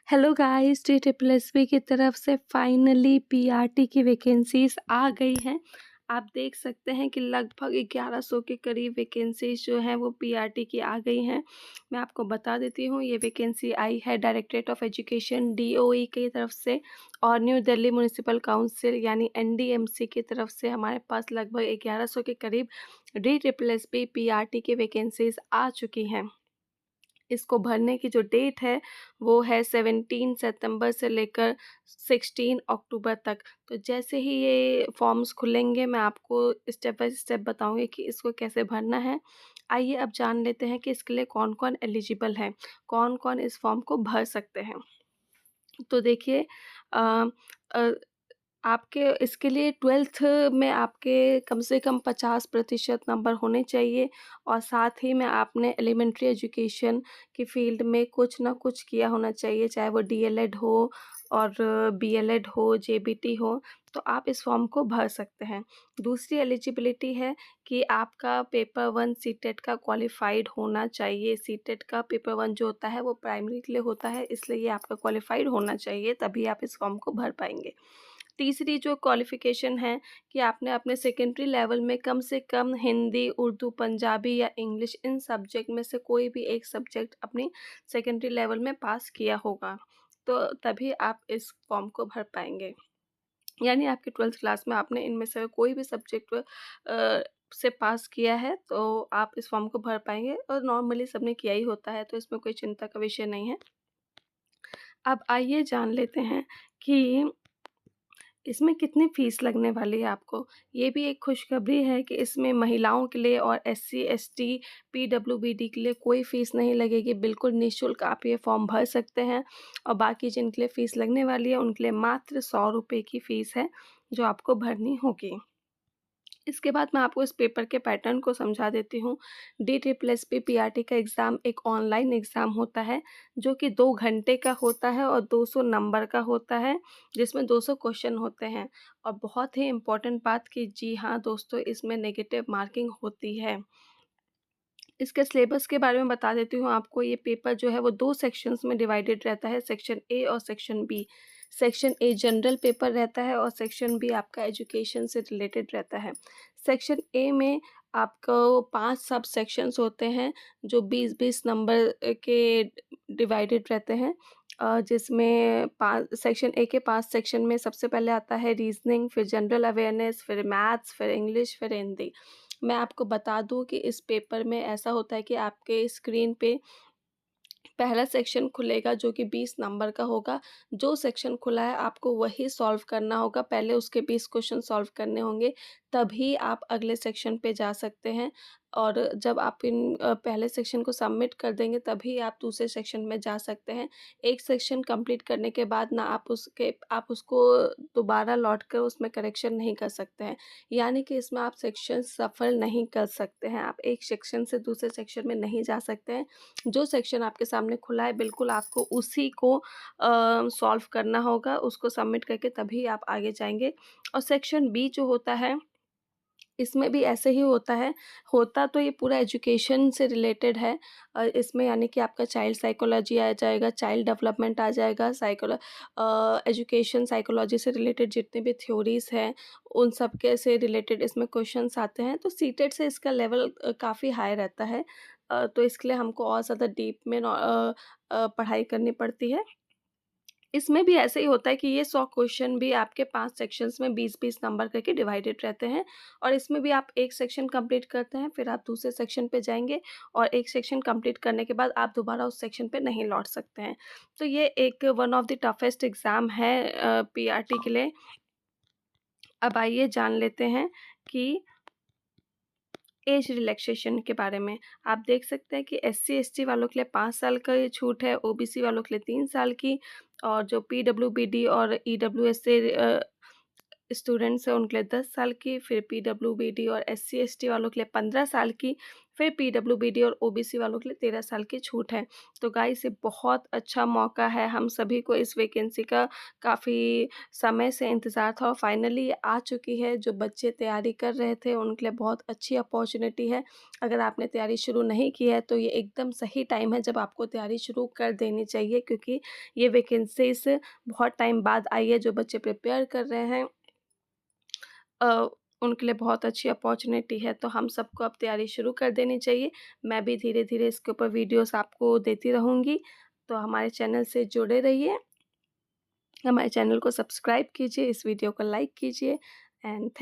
Hello guys, TSSB की तरफ से फाइनली पीआरटी की वैकेंसीज़ आ गई हैं। आप देख सकते हैं कि लगभग 1100 के करीब वैकेंसीज़ जो हैं वो पीआरटी की आ गई हैं। मैं आपको बता देती हूँ, ये वैकेंसी आई है डायरेक्टरेट ऑफ एजुकेशन DOE की तरफ से और न्यू दिल्ली म्युनिसिपल काउंसिल यानी NDMC की तरफ से हमारे पास लगभग 1100 के करीब TSSB पीआरटी की वैकेंसीज़ आ चुकी हैं। इसको भरने की जो डेट है वो है 17 सितंबर से लेकर 16 अक्टूबर तक। तो जैसे ही ये फॉर्म्स खुलेंगे मैं आपको स्टेप बाय स्टेप बताऊँगी कि इसको कैसे भरना है। आइए अब जान लेते हैं कि इसके लिए कौन-कौन एलिजिबल है, कौन-कौन इस फॉर्म को भर सकते हैं। तो देखिए अ अ, आपके इसके लिए 12th में आपके कम से कम 50% नंबर होने चाहिए और साथ ही में आपने एलिमेंट्री एजुकेशन की फ़ील्ड में कुछ ना कुछ किया होना चाहिए, चाहे वो डीएलएड हो और बीएलएड हो, जेबीटी हो, तो आप इस फॉर्म को भर सकते हैं। दूसरी एलिजिबिलिटी है कि आपका पेपर 1 सीटेट का क्वालिफ़ाइड होना चाहिए। सीटेट का पेपर 1 जो होता है वो प्राइमरी के लिए होता है, इसलिए ये आपका क्वालिफ़ाइड होना चाहिए, तभी आप इस फॉर्म को भर पाएँगे। तीसरी जो क्वालिफ़िकेशन है कि आपने अपने सेकेंडरी लेवल में कम से कम हिंदी, उर्दू, पंजाबी या इंग्लिश इन सब्जेक्ट में से कोई भी एक सब्जेक्ट अपनी सेकेंडरी लेवल में पास किया होगा, तो तभी आप इस फॉर्म को भर पाएँगे। यानी आपकी 12th क्लास में आपने इनमें से कोई भी सब्जेक्ट से पास किया है, तो आप इस फॉर्म को भर पाएँगे और नॉर्मली सबने किया ही होता है, तो इसमें कोई चिंता का विषय नहीं है। अब आइए जान लेते हैं कि इसमें कितनी फ़ीस लगने वाली है आपको? ये भी एक खुशखबरी है कि इसमें महिलाओं के लिए और SC, ST, PWBD के लिए कोई फ़ीस नहीं लगेगी, बिल्कुल निःशुल्क आप ये फ़ॉर्म भर सकते हैं और बाकी जिनके लिए फ़ीस लगने वाली है, उनके लिए मात्र ₹100 की फ़ीस है, जो आपको भरनी होगी। इसके बाद मैं आपको इस पेपर के पैटर्न को समझा देती हूँ। DSSB पीआरटी का एग्ज़ाम एक ऑनलाइन एग्ज़ाम होता है, जो कि 2 घंटे का होता है और 200 नंबर का होता है, जिसमें 200 क्वेश्चन होते हैं। और बहुत ही इम्पोर्टेंट बात कि जी हाँ दोस्तों, इसमें नेगेटिव मार्किंग होती है। इसके सिलेबस के बारे में बता देती हूँ आपको। ये पेपर जो है वो 2 सेक्शंस में डिवाइडेड रहता है, सेक्शन ए और section B. Section A general paper रहता है और सेक्शन बी आपका एजुकेशन से रिलेटेड रहता है। सेक्शन ए में आपको 5 सब सेक्शंस होते हैं, जो 20-20 नंबर के डिवाइडेड रहते हैं। जिसमें 5 सेक्शन ए के 5 सेक्शन में सबसे पहले आता है रीज़निंग, फिर जनरल अवेयरनेस, फिर मैथ्स, फिर इंग्लिश, फिर हिंदी। मैं आपको बता दूँ कि इस पेपर में ऐसा होता है कि आपके स्क्रीन पे पहला सेक्शन खुलेगा जो कि 20 नंबर का होगा। जो सेक्शन खुला है आपको वही सॉल्व करना होगा, पहले उसके 20 क्वेश्चन सॉल्व करने होंगे, तभी आप अगले सेक्शन पे जा सकते हैं और जब आप पहले सेक्शन को सबमिट कर देंगे तभी आप दूसरे सेक्शन में जा सकते हैं। एक सेक्शन कंप्लीट करने के बाद ना आप उसको दोबारा लौट कर उसमें करेक्शन नहीं कर सकते हैं। यानी कि इसमें आप सेक्शन सफल नहीं कर सकते हैं, आप एक सेक्शन से दूसरे सेक्शन में नहीं जा सकते हैं। जो सेक्शन आपके सामने खुला है बिल्कुल आपको उसी को सॉल्व करना होगा, उसको सबमिट करके तभी आप आगे जाएँगे। और सेक्शन बी जो होता है, इसमें भी ऐसे ही होता है। होता तो ये पूरा एजुकेशन से रिलेटेड है। इसमें यानी कि आपका चाइल्ड साइकोलॉजी आ जाएगा, चाइल्ड डेवलपमेंट आ जाएगा, एजुकेशन साइकोलॉजी से रिलेटेड जितने भी थ्योरीज़ हैं, उन सब के से रिलेटेड इसमें क्वेश्चन्स आते हैं। तो सीटेट से इसका लेवल काफ़ी हाई रहता है। तो इसके लिए हमको और ज़्यादा डीप में पढ़ाई करनी पड़ती है। इसमें भी ऐसे ही होता है कि ये 100 क्वेश्चन भी आपके 5 सेक्शंस में 20-20 नंबर करके डिवाइडेड रहते हैं और इसमें भी आप एक सेक्शन कंप्लीट करते हैं, फिर आप दूसरे सेक्शन पे जाएँगे और एक सेक्शन कंप्लीट करने के बाद आप दोबारा उस सेक्शन पे नहीं लौट सकते हैं। तो ये एक one of the toughest exam है पीआरटी के लिए। अब आइए जान लेते हैं कि एज रिलैक्सेशन के बारे में। आप देख सकते हैं कि SC/ST वालों के लिए 5 साल का ये छूट है, OBC वालों के लिए 3 साल की और जो PWBD और EWS से स्टूडेंट्स हैं उनके लिए 10 साल की, फिर पीडब्ल्यूबीडी और एससी/एसटी वालों के लिए 15 साल की, फिर पीडब्ल्यूबीडी और ओबीसी वालों के लिए 13 साल की छूट है। तो गाइस ये बहुत अच्छा मौका है, हम सभी को इस वैकेंसी का काफ़ी समय से इंतज़ार था और फाइनली ये आ चुकी है। जो बच्चे तैयारी कर रहे थे उनके लिए बहुत अच्छी अपॉर्च्युनिटी है। अगर आपने तैयारी शुरू नहीं की है तो ये एकदम सही टाइम है जब आपको तैयारी शुरू कर देनी चाहिए, क्योंकि ये वैकेंसीज़ बहुत टाइम बाद आई है। जो बच्चे प्रिपेयर कर रहे हैं अ, उनके लिए बहुत अच्छी अपॉर्च्युनिटी है, तो हम सबको अब तैयारी शुरू कर देनी चाहिए। मैं भी धीरे-धीरे इसके ऊपर वीडियोज़ आपको देती रहूँगी, तो हमारे चैनल से जुड़े रहिए। हमारे चैनल को सब्सक्राइब कीजिए, इस वीडियो को लाइक कीजिए एंड थैंक